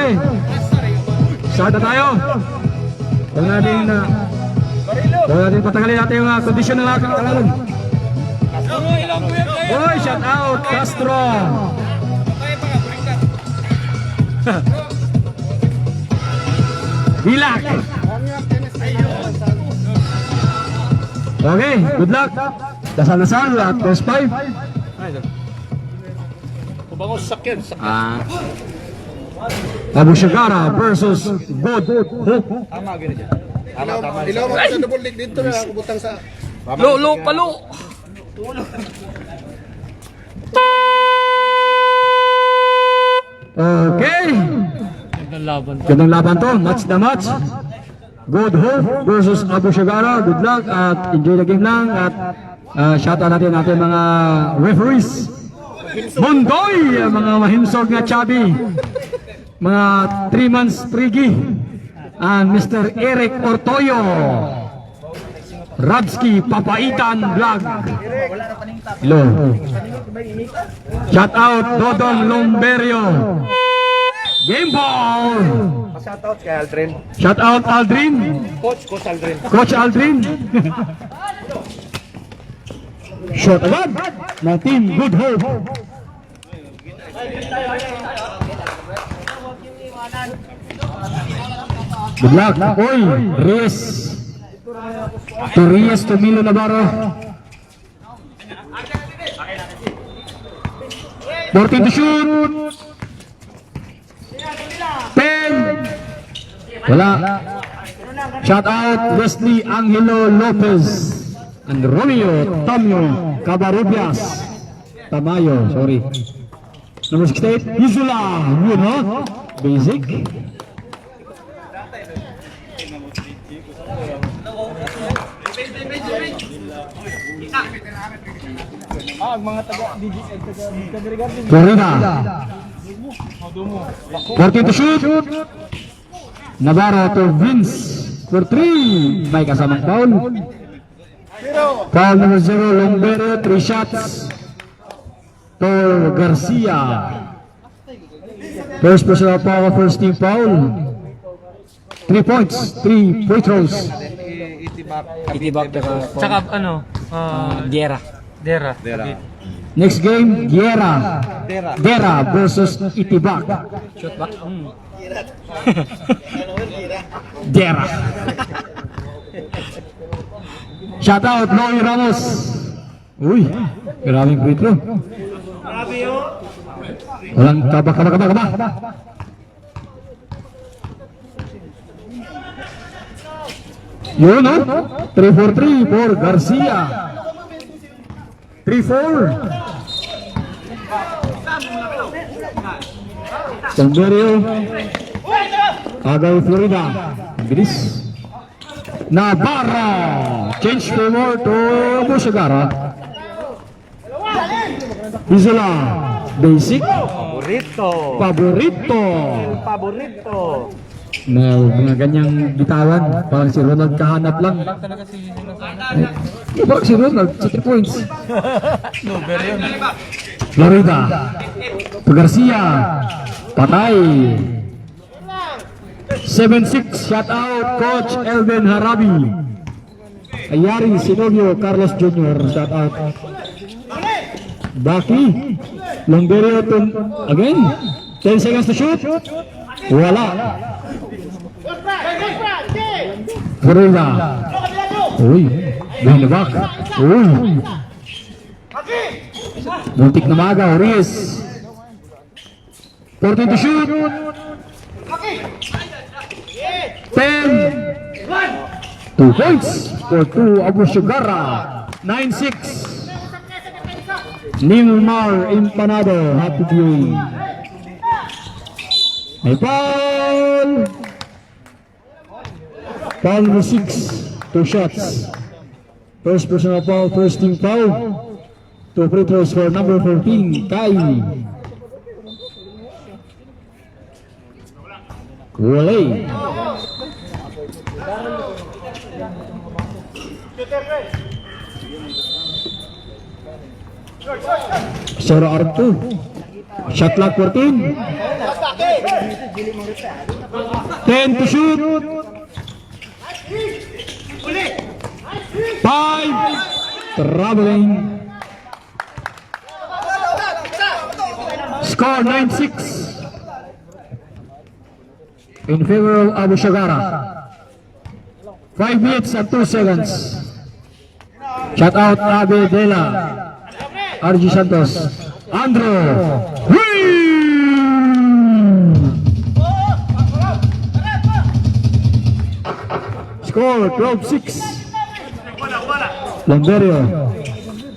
Okay. Start na tayo. Huwag natin patagalin natin yung kondisyon ng kalaban. Oy, shout out Castro. Hilak. Okay, good luck. Dasal-dasal at plus 5. Bangos sakyan. Abu Shagara versus God Hope. Tama gini dyan. Tama. Ilaw mo sa double leg dito na kubutang sa Palo. Okay. Gandang laban to. Match na match. God Hope versus Abu Shagara. Good luck at enjoy the game lang. At shoutout natin mga referees. Mondoy, mga mahinsog nga chubby. Mga 3 months prigi. And Mr. Eric Ortoyo. Rabski Papaitan Vlog. Hello. Shout out Dodong Lomberio. Game ball. Shout out kay Aldrin. Shout out Aldrin. Coach Aldrin. Coach Aldrin. Shot agad ng team Good Hope. Good luck. Oy, Reyes. To Reyes to Milo Navarro. 14 to shoot. 10. Wala. Shout out Wesley Angelo Lopez and Romeo Tamyo Cabarubias. Tamayo, sorry. Number 68, Isula. Yun, no? Basic. Mga taga Florida. 14 to shoot. Navarro to Vince for 3. May kasamang foul. Foul number 0, Lombero, 3 shots. Tor Garcia. First personal foul, first team foul. 3 points, 3 free throws. Itibak tsaka Dera. Next game, Dera versus Itibak. Shoot back. Dera. Shout out Noy Ramos. Uy, maraming free throw. Walang kaba. Yun, no? 3 for 3 for Garcia. 3-4. Sanberio. Agay Florida. Bilis. Navarro. Change favor to Bushagara. Isola. Basic. Paborito. Na mga ganyang bitawan. Parang si Ronald kahanap lang. Parang si Ronald, 3 points. Florida. To Garcia. Patay. 7-6. Shout out Coach Elvin Harabi. Ayari Sinovio Carlos Jr. Shout out. Baki. Longerio to again. 10 seconds to shoot. Wala. Florida. Uy. Binabak. Uy. Muntik na maga. Reyes. 14 to shoot. 10. 2 points for 2 Abu Shagara. 9-6. Nilmar Empanado. Happy viewing. May foul. Foul number 6. 2 shots. First personal foul, first team foul. 2 free throws for number 14, Kai. Wale. Sora Artu. Shot clock 14. 10 to shoot. 5. Traveling. Score 9-6 in favor of Abu Shagara. 5 minutes and 2 seconds. Shout out Abe Dela, RG Santos, Andro. Score 12-6. Lamberio.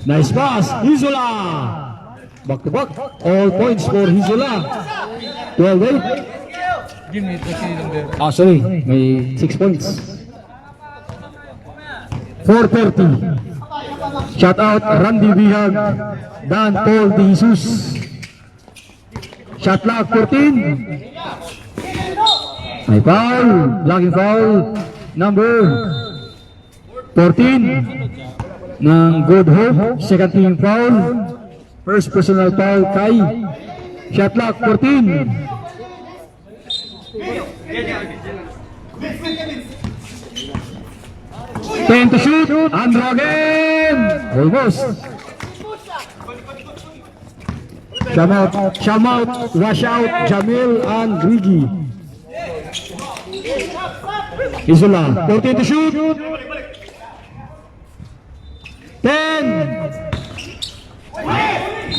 Nice pass. Hizola. Back to back. All points for Hizola. 12-8. Sorry. May 6 points. 4:30. Shout out Randy Bihag, Dan Paul De Jesus. Shot clock 14. May foul. Blocking foul. Number 14 ng Good Hope. Second team foul. First personal foul kay. Shot clock 14. Ten to shoot. Andro again. Almost. Shamout, wash out, Jamil and Grigi. Isola, 14 to shoot. 10.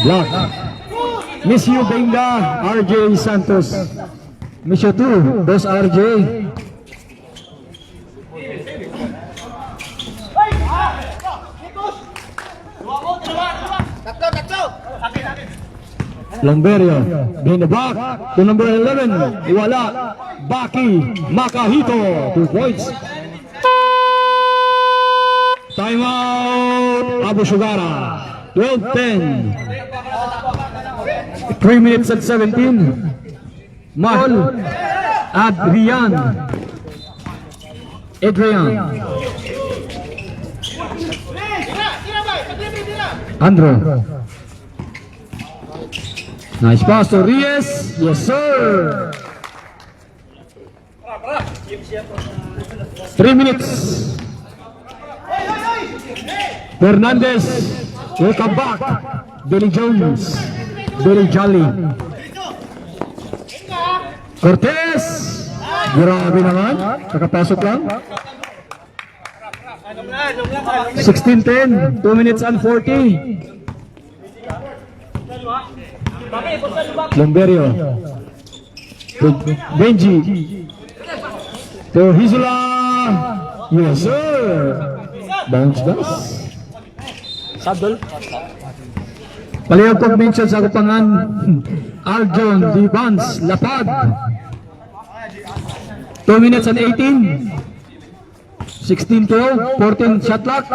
Block. Miss you, Benga. RJ Santos. Miss you too, boss RJ. Lamberio, behind the back to number 11, Iwala, Baki, Makahito, 2 points. Timeout, Abu Shagara, 12-10. 3 minutes and 17. Mahal, Adrian. Andro. Nice pass to Reyes. Yes, sir. 3 minutes. Fernandez. Welcome back. Billy Jones. Billy Jolly. Cortez. Grabe naman. Nakapasok lang. 16-10. 2 minutes and 40. Lamberio. Benji. To Hizola. Yes, sir. Bounce pass. Sabdol. Palihog kong mention sa kupangan. Arjon Divans Lapad. 2 minutes and 18. 16-12. 14 shot clock.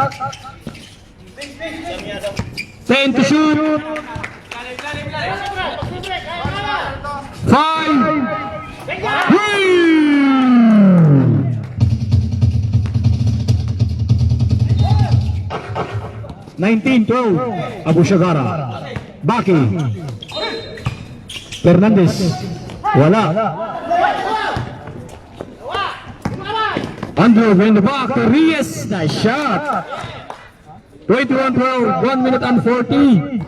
10 to shoot. 5. 19-12. Abu Shagara. Baki. Fernandez. Wala. Andrew in the back to Reyes. Nice shot. 21-12. 1 minute and 40.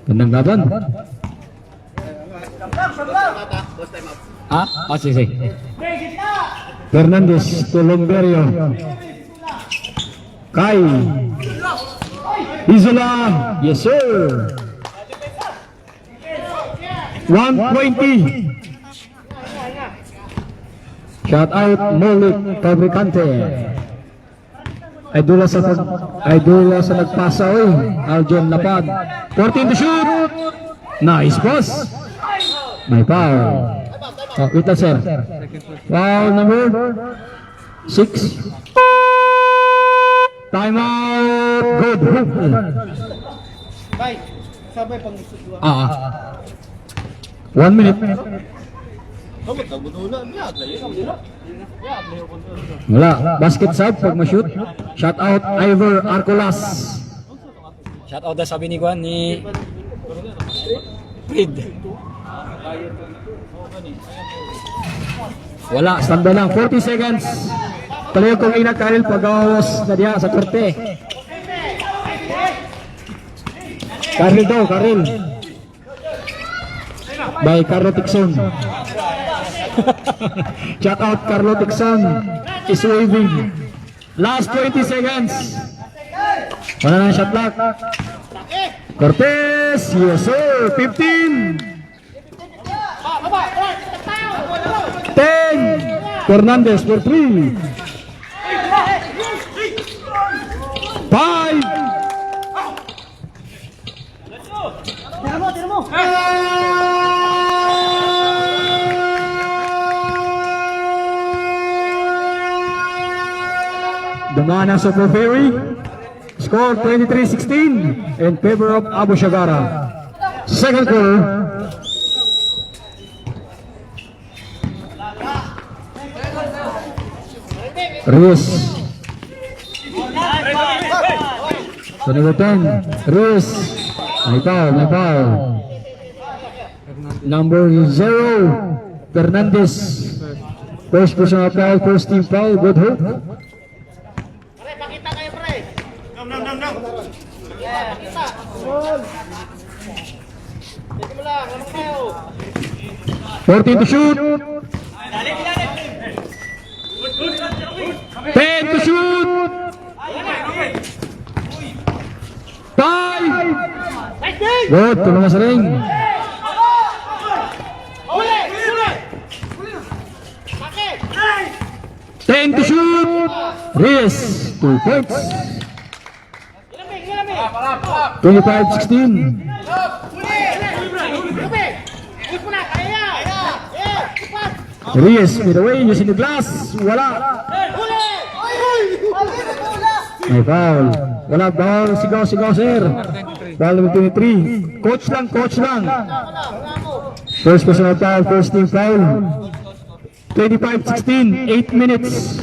Gandang laban. Sige. Fernandez to Lamberio. Kai. Hizola. Yes, sir. 120. Shout out Molik Fabricante. Idol sa nagpasa oy. Aljon Lapad. 14 to shoot. Nice pass. May foul. Wait lang, sir. Foul number 6. Timeout. Good. 1 minute. Wala. Basket sub pag ma-shoot. Shout out Ivor Arcolas. Shout out na sabi ni Juan ni Fred. Wala, standa lang. 40 seconds. Palayo kong ina Karel pag-awas na diya sa korte. Karel daw, Karel. By Carlo Tixon. Shout out Carlo Tixon. Is waving. Last 20 seconds. Wala na shot clock. Cortez, yes sir. 15. 10. Fernandez for 3. 5. Dumana Super Ferry. Score 23-16 in favor of Abu Shagara. Second quarter. Rios. So number 10, Rios. May foul. Number 0, Fernandez. First personal foul, first team foul, Good Hope. Pakita kayo, pre. Nam. Pakita. Dito mo lang, lamang kayo. 14 to shoot. 10 to shoot. 5. Good, tulungan sa ring. Uli! Bakit? 10 to shoot. Rios, 2 points. Ilamig! 25-16. Uli! Push mo na, kaya! Tupat! Rios mid away using the glass. Wala. Uli! May foul. Wala foul. Sigaw, sir. Foul number 23. Coach lang. First personal foul, first team foul. 25-16, 8 minutes.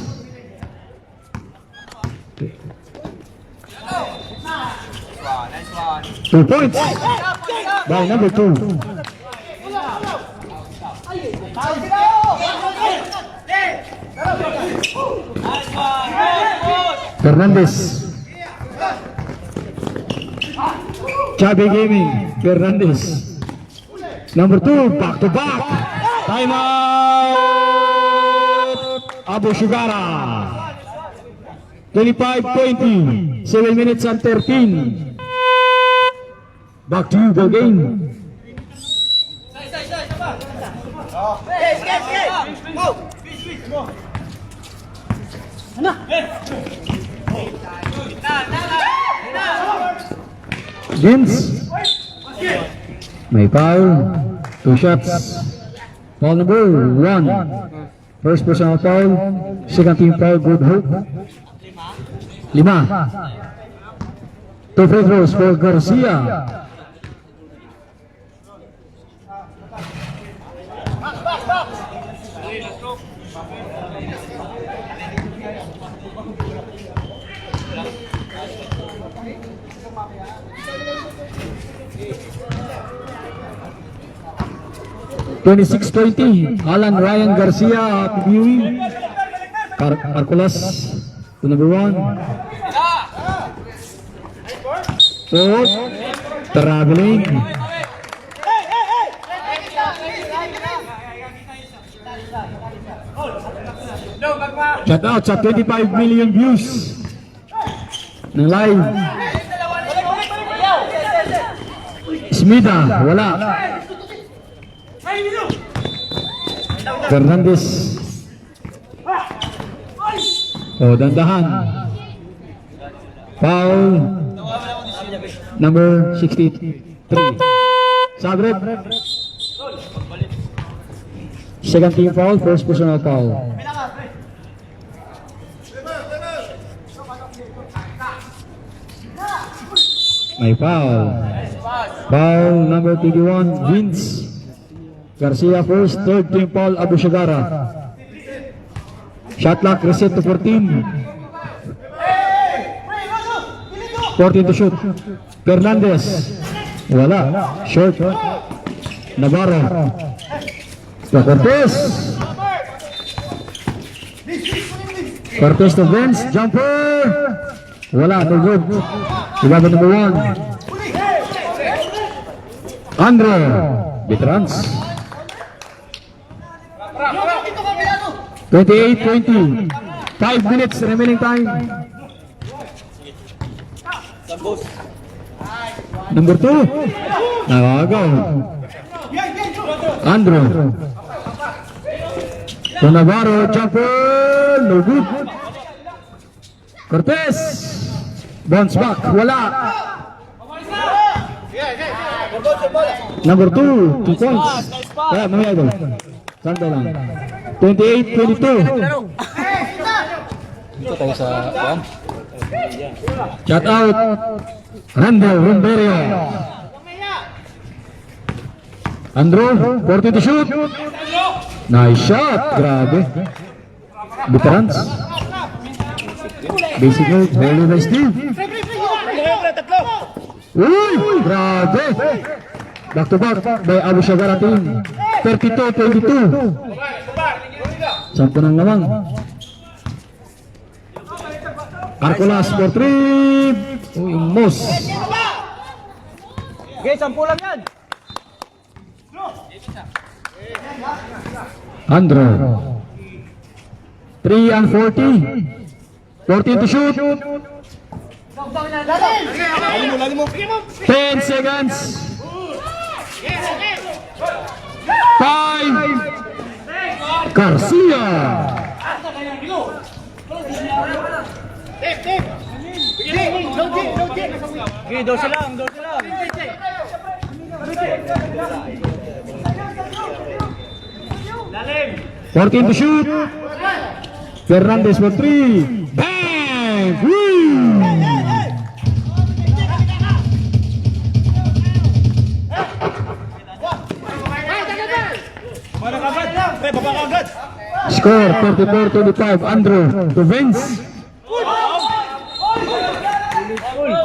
Two points by number 2. Fernandez. Chubby Gaming, Fernandez. Number 2, back to back. Time out. Abu Shagara. 25-20, 7 minutes and 13. Back to you, go game. Vince. May foul. 2 shots. Foul number 1. First personal foul. Second team foul, Good Hope. 5. 2 free throws for Garcia. (26-20) Alan Ryan Garcia, PBUE. Arcolas to number 1. Fourth, traveling. Shout out sa 25 million views ng live. Smida, wala. Fernandez. Oh, dandahan. Foul. Number 63. Zagreb. Second team foul, first personal foul. May foul. Foul number 21, Vince Garcia first, third team foul, Abu Shagara. Shot clock reset to 14. 14 to shoot. Fernandez. Wala. Short. Navarro. Pa Cortez. Cortez to Vince, jumper. Wala, no good. Rebound number 1. Andre, veterans. 28-20. 5 minutes remaining time. Number 2. Nawagaw. Andrew. To Navarro, jumper. No good. Cortez. Bounce back. Wala. Number 2. 2 points. Kaya, mamaya ito. Sanda lang. 28-22. Dito tayo sa one. Shut out. Randall Rumberio. Andrew, 40 to shoot. Nice shot. Grabe. Veterans. Basic note. Very nice team. Uy! Grabe. Back to back by Abu Shagara team. 32-22. Sampo ng lamang. Arcolas for 3. Uy, Mos. Okay, 10 lang yan. Andrew. 3 and 40. 14 to shoot. 10 seconds. 5. Garcia. Okay, 12 lang, 12 lang. 14 to shoot. Fernandez for 3. Bang! Woo! Mana kagad. Pre, baba kagad. Score 34-25. Andrew to Vince.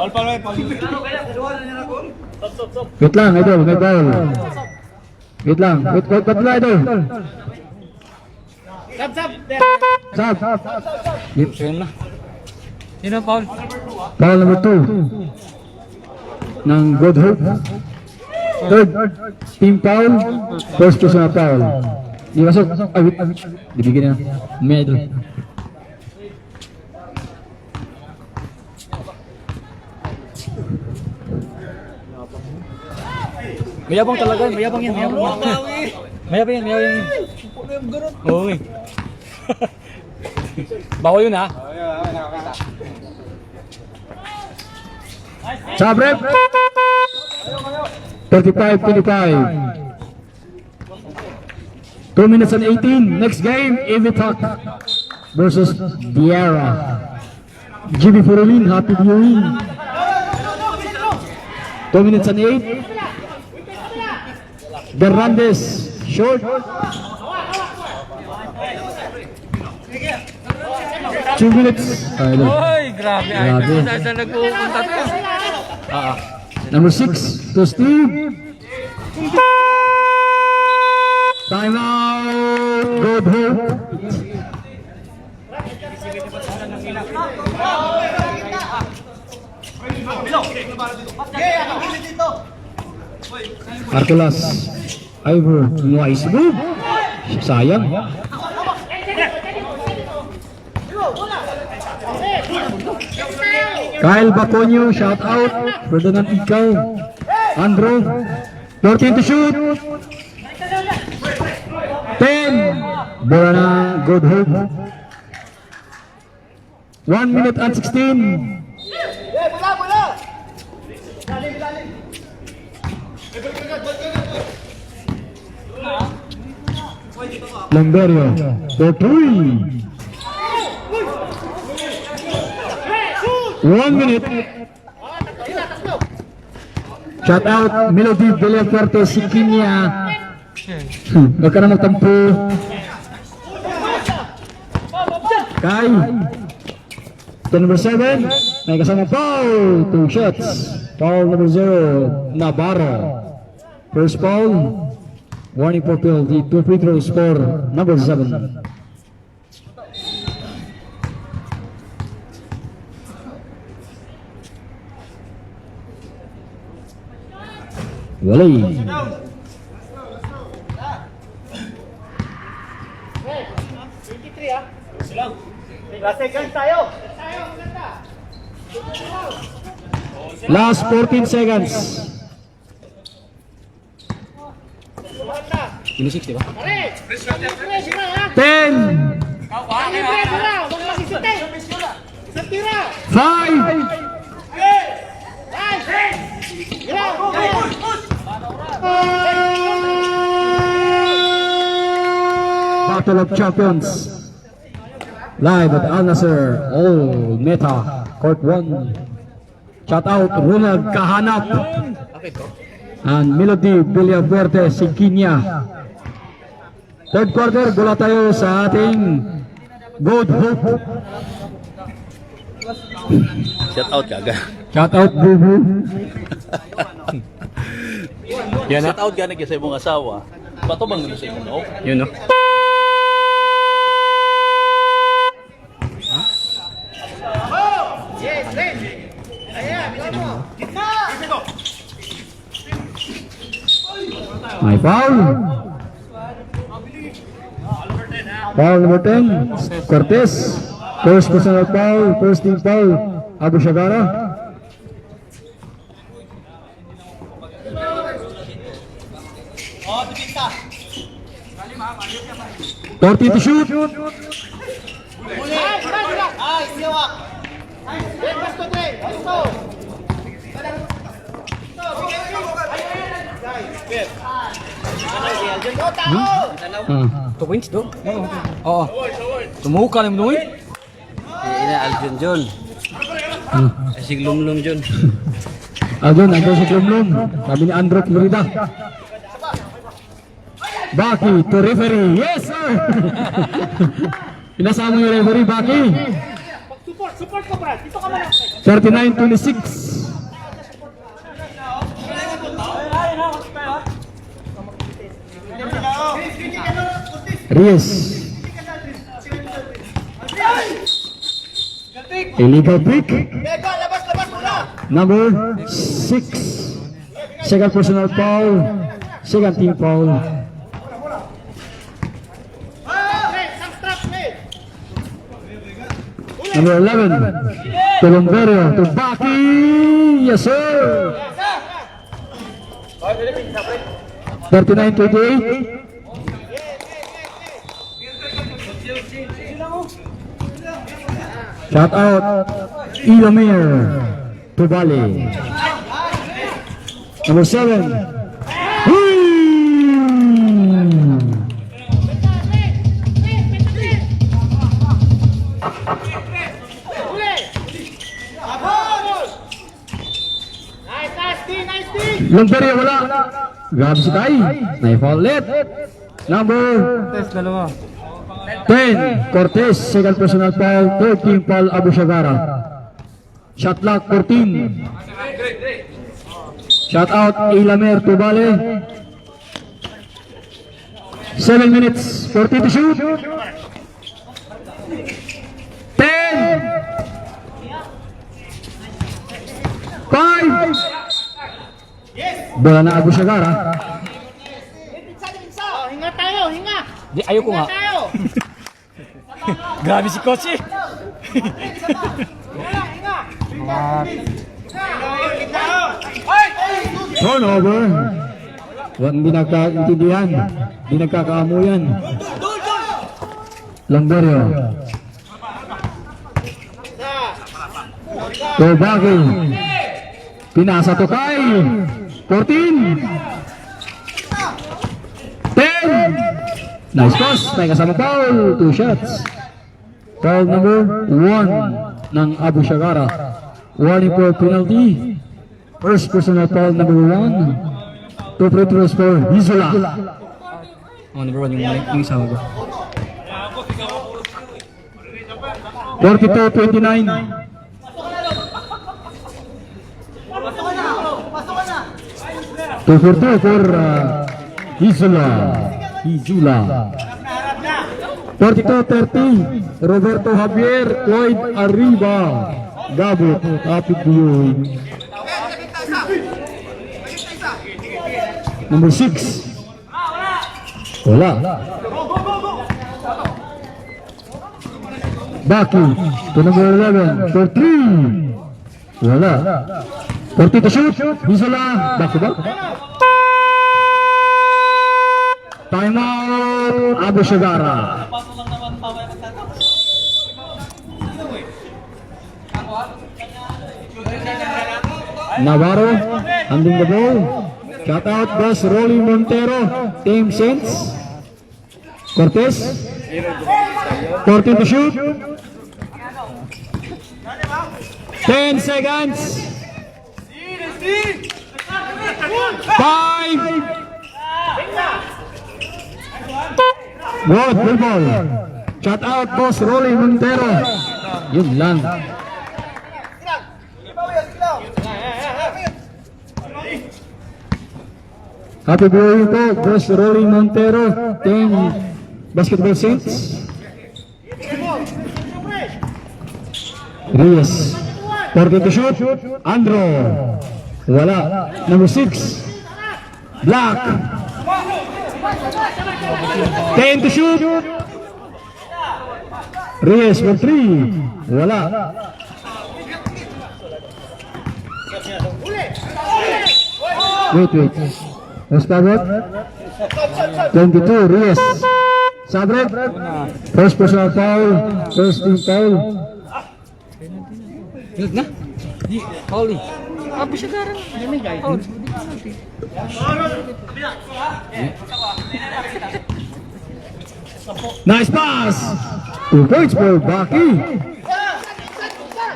All pa rin, Paul. Wait lang, idol. May ball. Wait lang. Wait lang, idol. Sab. Same na. Sino, Paul? Foul number 2 ng Good Hope. Third team foul. First personal foul. Di masuk. Ay, wait. Dibigyan na. May idol. Mayabang talaga, mayabang yan, mayabang yan. Mayabang yan, mayabang yan. Oo eh. Bawal yun ha. Sab rep. 35-25. 2 minutes and 18. Next game, Evitak versus Diarra. GB Furulin, happy viewing. 2 minutes and 8. Berrandes, short. 2 minutes. Oy, grabe. Grabe. Saan nagpupunta to? Number 6 to Steve. Time out. Good Hope. Arcolas. Ivor. Nice move. Sayang. Kyle Baconio, shout out. Ferdinand Ikaw. Andrew. 14 to shoot. 10. Bola na Good Hope. 1 minute and 16. Lamberio. For 3. 1 minute. Shout out Melody Villafuerte Sikinya. Huwag ka na magtampo. Kai. To number 7. May kasama foul. 2 shots. Foul number 0. Navarro. First foul. Warning for penalty, 2 free throws for number 7. Walay. Klase, guys tayo. Last 14 seconds. Ini 6, di ba? 10, 5, Battle of Champions. Live at Al Nasser, All Meta, Court 1. Shout out Ronald Kahanap and Melody Villafuerte Sikinya. Third quarter, gula tayo sa ating Good Hope. Shout out kaga. Shout out Bubu. Shout out gani kasi mong asawa. Bato bang gusto sa inyo? Yun, no? May foul. Foul number 10, Cortez. First personal foul, first team foul, Abu Shagara. Torty to shoot. Ah. 2 points, do? Oo. Tumuka na mo, eh. Ina Aljun Jun. Asig lumlum Jun. Adon, Andro si Klumlum. Sabi ni Andro Florida. Baki to referee. Yes, sir! Pinasama yung referee, Baki. Support ko, Brad. Dito ka muna. 39-26. Reyes. Illegal pick. Number 6. Second personal foul. Second team foul. Number 11. Tolongario to Baki. Yes, sir. 39-28. Shout out Ilamir Tubali. Number 7. Longperia wala. Grabe si Kai. Na-foul ulit. Number 10, Cortez, second personal foul, third team foul, Abu Shagara. Shot clock 14. Shout out Ilamer Tubale. 7 minutes, 40 to shoot. 10, 5. Bola na Abu Shagara. Hinga tayo, hinga. Di, ayoko nga. Tayo. Grabe si Coach, eh. Turnover. Hindi nagkaintindihan. Hindi nagkakaamuyan. Longberio. Tobagi. Pinasa to Kai. 14. 10. Nice pass. May kasama foul. 2 shots. Foul number 1 ng Abu Shagara. Warning for penalty. First personal foul number 1. 2 free throws for Hizola. Oh, number 1 yung isama ko. 42-29. Two for Hizula. 42-30, Roberto Javier, Lloyd Arriba, Gabot, Rapid viewing. Number 6. Wala. Baki, to number 11, for 3. Wala. 40 to shoot, Hizula, back to back. Time out, Abu Shagara. Navarro, handing the ball. Shut out, boss, Rolly Montero. Team sense. Cortez. 14 to shoot. 10 seconds. 5. Good ball. Shut out, boss, Rolly Montero. Yun lang. Happy birthday po, boss Rolly Montero, Team Basketball Saints. Reyes, 40 to shoot. Andro, wala. Number 6, Black, 10 to shoot. Reyes for 3, wala. Wait. Estabot, 22, Reyes. Sabrek, first personal foul, first team foul. Yun na. Di, Pauli. Abu Shagara. Paul. Nice pass! 2 points for Baki.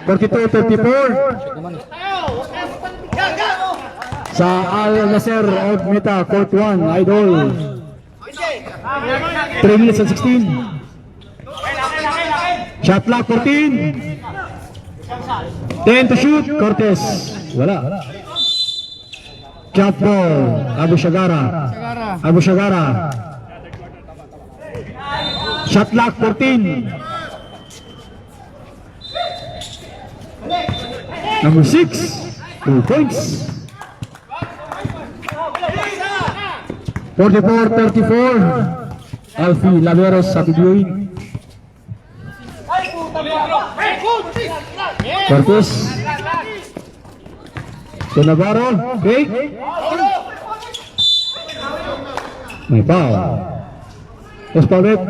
42-34. Sa Al Nasser of Meta, Court 1, Idol. 3 minutes and 16. Shot clock 14. 10 to shoot, Cortez. Wala. Jump ball, Abu Shagara. Shot clock 14. Number 6, 2 points. 44-34. Alfie Laveros sa viewing. Cortez. To Navarro. Break. May foul. Espalvet.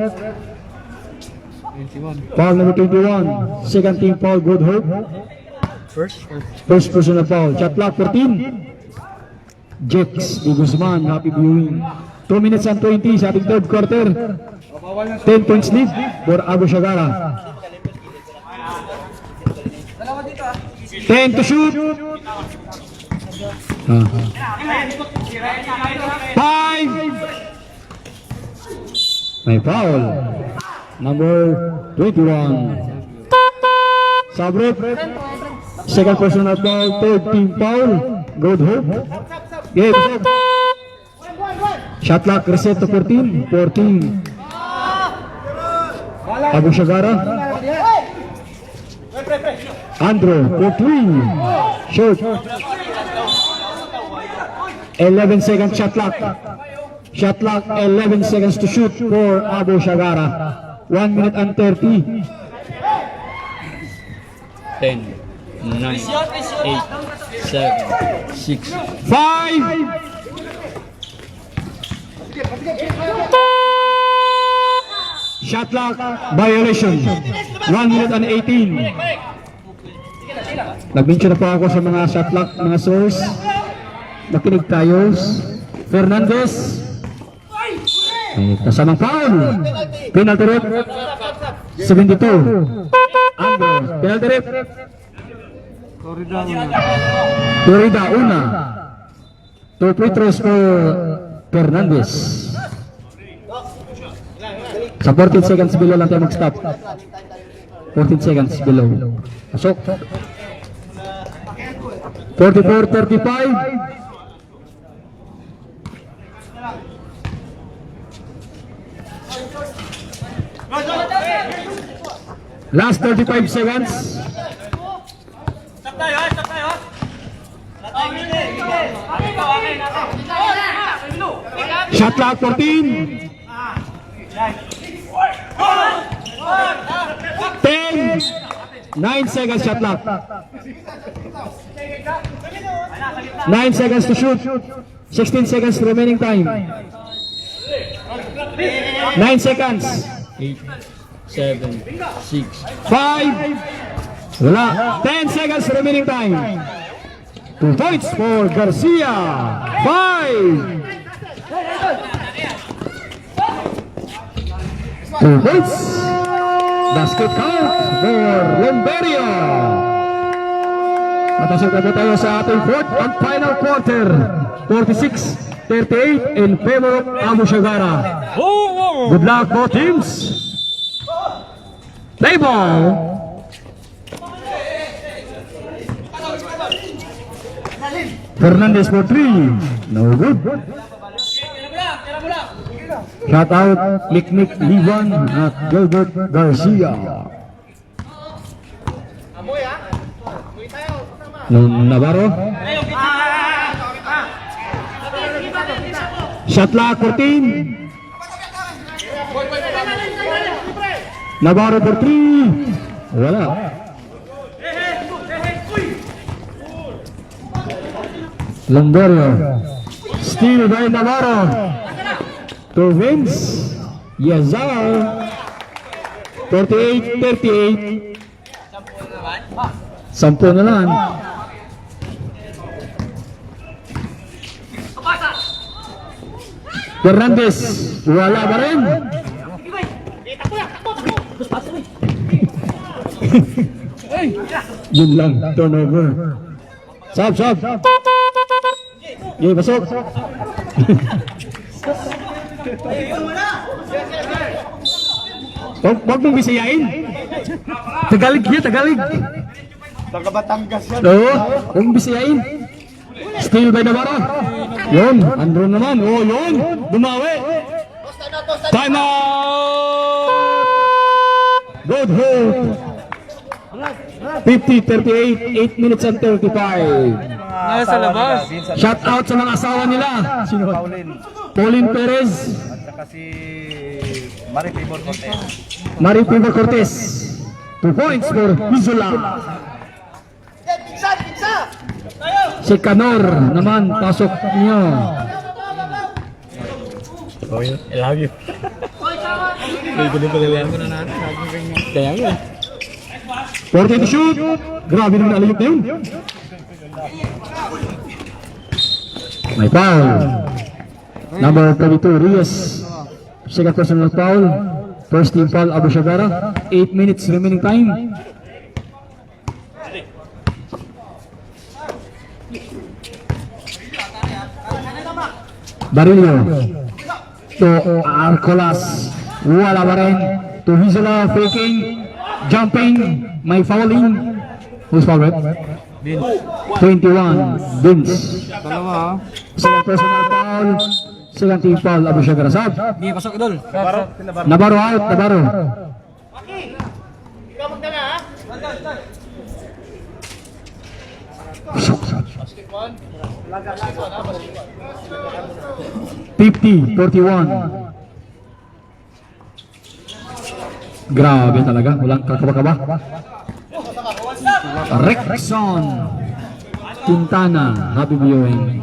Foul number 21. Second team foul, Good Hope. First personal foul. Shot clock 14. Jex Di Guzman, happy viewing. 2 minutes and 20 sa ating third quarter. 10 points lead for Abu Shagara. 10 to shoot. 5. May foul. Number 21. Sabrek. Second personal foul, third team foul. Good Hope. Game up. Shot clock reset to 14. Abu Shagara. Andro for 3. Shoot. 11 seconds shot clock. 11 seconds to shoot for Abu Shagara. 1 minute and 30. 10, 9, 8, 7, 6. 5. Shot clock violation. 1 minute and 18. Nag-mention na po ako sa mga shot clock, mga source. Makinig tayo. Fernandez. Ay, kasamang foul. Penalty rep. 72. Andro. Penalty rep. Florida una. 2 free throws for Fernandez. Sa 14 seconds below lang tayo mag-stop. 14 seconds below. Pasok. 44-35. Last 35 seconds. Shot clock 14. 10. 9 seconds shot clock. 9 seconds to shoot. 16 seconds remaining time. 9 seconds. 8, 7, 6, 5. Wala. 10 seconds remaining time. 2 points for Garcia. 5. 2 points. Basket count for Lumberio. Matasok na po tayo sa ating fourth and final quarter. 46-38 in favor of Abu Shagara. Good luck both teams. Play ball. Fernandez for 3. No good. Shout out Mikmik Livan at Gilbert Garcia. Navarro. Shot clock 14. Navarro for 3. Wala. Lumberio. Steal by Navarro. To Vince. Yazar. 38-38. 10 na lang. Fernandez. Wala ba rin? Yun lang. Turnover. Sab. Yay, pasok. Huwag mong bisayain. Tagalog niya, Tagalog. Taga Batangas yan. Oo, huwag mong bisayain. Steal by Navarro. Yun, Andron naman. Oh, yun. Bumawi. Time out! Good hope. 50-38, 8 minutes and 35. Nasa labas. Shout out sa mga asawa nila. Sino? Pauline Perez. Saka si Marie Pibor Cortez. Marie Pibor Cortez. 2 points for Hizula. Si Canor naman, pasok niyo. I love you. Kaya nga. 40 to shoot. Grabe naman alayot na yun. May foul. Number 32, Reyes. Second personal foul. First team foul, Abu Shagara. 8 minutes remaining time. Barillo. To Arcolas. Wala ba rin. To Hizula, faking. Jumping. May fouling. Who's foul, right? 21. Vince. Second personal foul. Second team foul, Abu Shagara. Sab. Hindi, pasok idol. Navarro out. Navarro. Ikaw magdala ha. 50-41. Grabe talaga, walang kakaba-kaba. Rexon Quintana, happy viewing.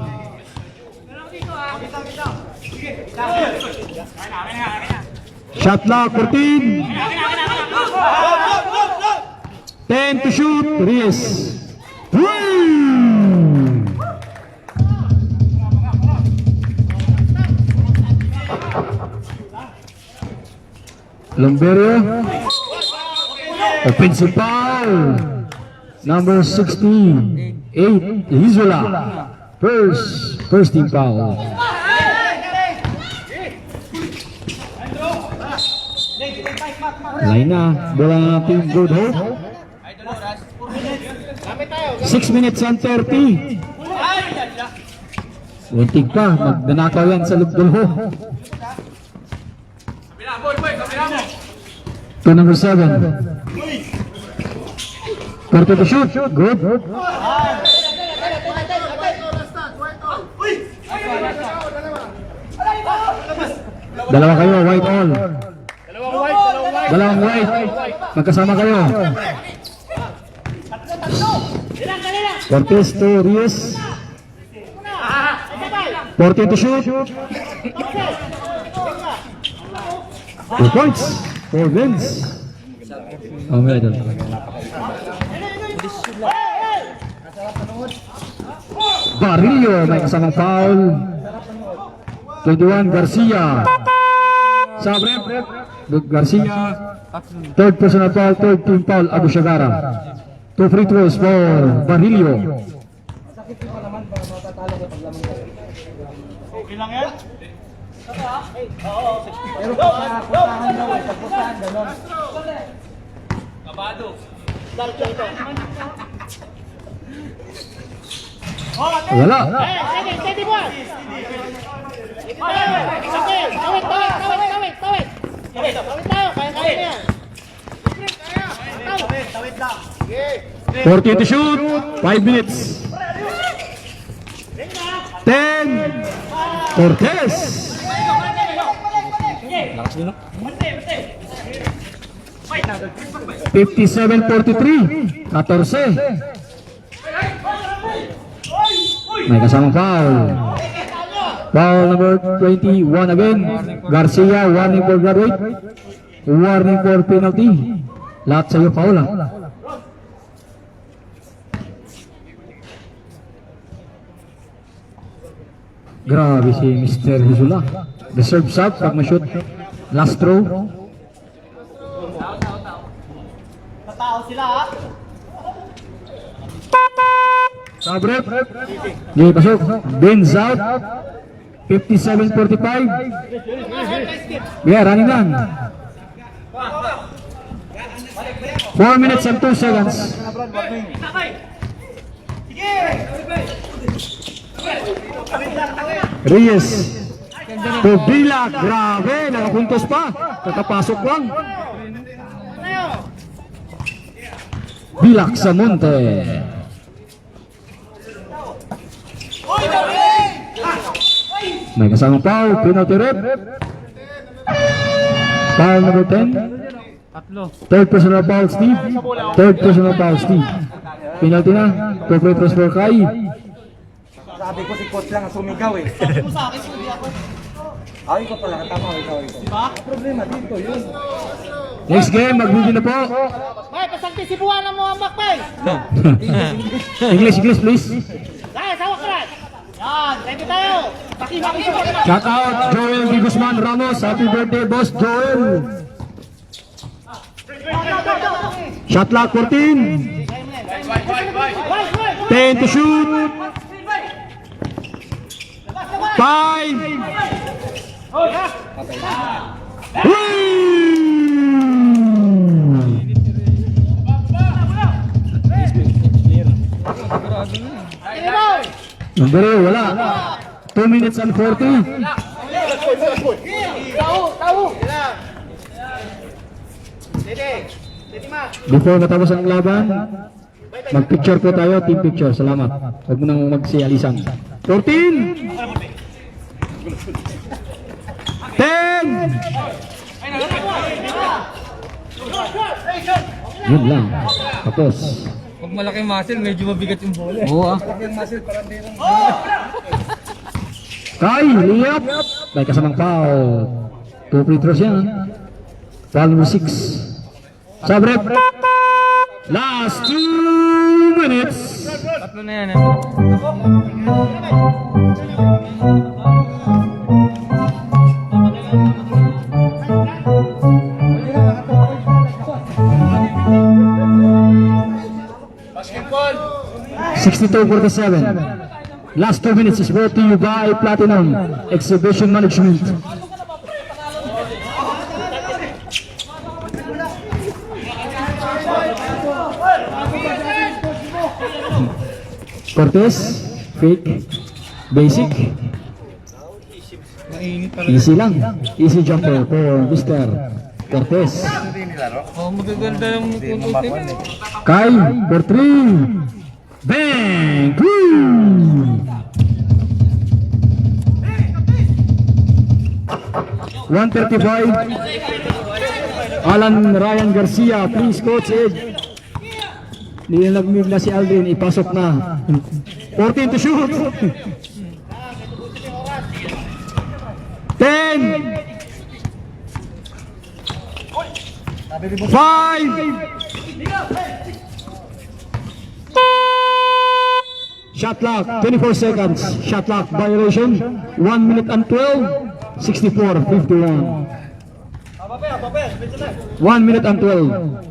Shot clock 14. 10 to shoot. Reyes. Lumberio. Offensive foul. Number 16. 8. Hizula. First team foul. Line na. Bola ng team Good Hope. 6 minutes and 30. Untig pa. Magdanakaw yan sa Lugdolho. To number 7. Corte to shoot. Good. Dalawa kayo, white all. Dalawang white. Magkasama kayo. Cortez to Reyes. 40 to shoot. 2 points. 4 wins. Oh, medal. Barillo may kasamang foul. 21 Garcia. Sabre. Garcia. Third personal foul, third team foul Abu Shagara. 2 free throws for Barillo. Okay lang yan? Wala. Steady boy! Tawid tayo, kaya yan. 40 to shoot. 5 minutes. 10. Cortez. Lakas din, no? 57-43. 14. May kasamang foul. Foul number 21 again. Garcia, warning for graduate. Warning for penalty. Lahat sa'yo foul, ha? Grabe si Mr. Hizula. Reserve sub pag ma-shoot. Last throw. Tao sila ha? Sabre. Di pasok. Benz out. 57-45. Yeah, running lang. 4 minutes and 2 seconds. Reyes. Tubila. Grabe. Nakapuntos pa. Kakapasok lang. Bilak sa Monte. May kasamang foul, penalty rep. Foul number 10. Third personal foul, Steve. Third personal foul, Steve. Penalty na. 2 free throws for Kai. Sabi ko si coach lang ang sumigaw eh. Ay, ikaw pala, tama ikaw. Problema dito yun. Next game, magbigay na po. May, pasagtisipuan mo ang bakbay! English, please. Dahil, sawa ka lang! Yan, ready tayo! Pakibaki mo! Shout out, Joel Di Guzman Ramos. Happy birthday, boss Joel. Shot clock 14. 10 to shoot. 5. Number wala. 2 minutes and 40. Before matapos ang laban, mag-picture po tayo, team picture. Salamat. Huwag mo nang magsialisan. 14. 10. Yun lang. Tapos. Pag malaki muscle, medyo mabigat yung bola. Oo ah. Kai, layup. May kasamang foul. 2 free throws yan. Foul number 6. Sabre. Last 2 minutes. Tatlo na yan. 62-47. Last 2 minutes is brought to you by Platinum Exhibition Management. Cortez, fake, basic. Mainit Easy lang. Easy jumper for Mr. Cortez. Hindi nilaro. Oh, magaganda yung Hindi mo makuha eh. Kai for 3. Bang! Woo! 135. Alan Ryan Garcia, please coach Ed. Nilalagmig na si Aldrin, ipasok na. 14 to shoot. 10. 5. Shot clock, 24 seconds. Shot clock violation. 1 minute and 12. 64-51. 1 minute and 12.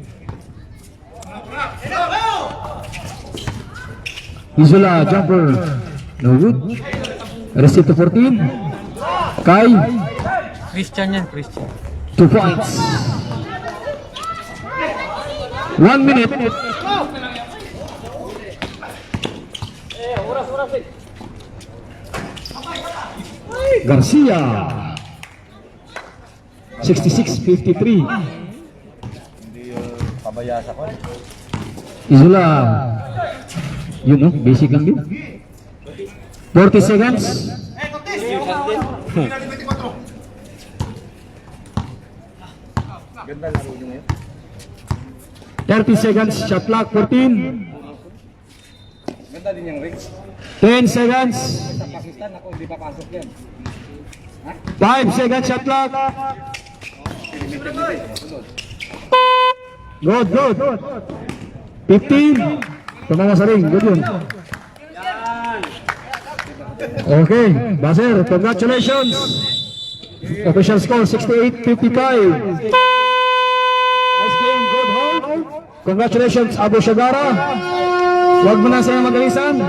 Isola jumper. No good. Receive to 14. Kai. Christian yan, Christian. 2 points. 1 minute. Garcia. 66-53. Hindi pabayasa ko. Isola. Yun no, basic lang yun. 40 seconds. Ganda laro nyo ngayon. 30 seconds, shot clock, 14. Ganda din yung ring. 10 seconds. Sa Pakistan ako hindi papasok yan. 5 seconds, shot clock. Good, good. 15. Tumama sa ring, good yun. Okay, Baser, congratulations. Official score 68-55. Nice game, good home. Congratulations, Abu Shagara. Huwag mo na sa'yo magalisan.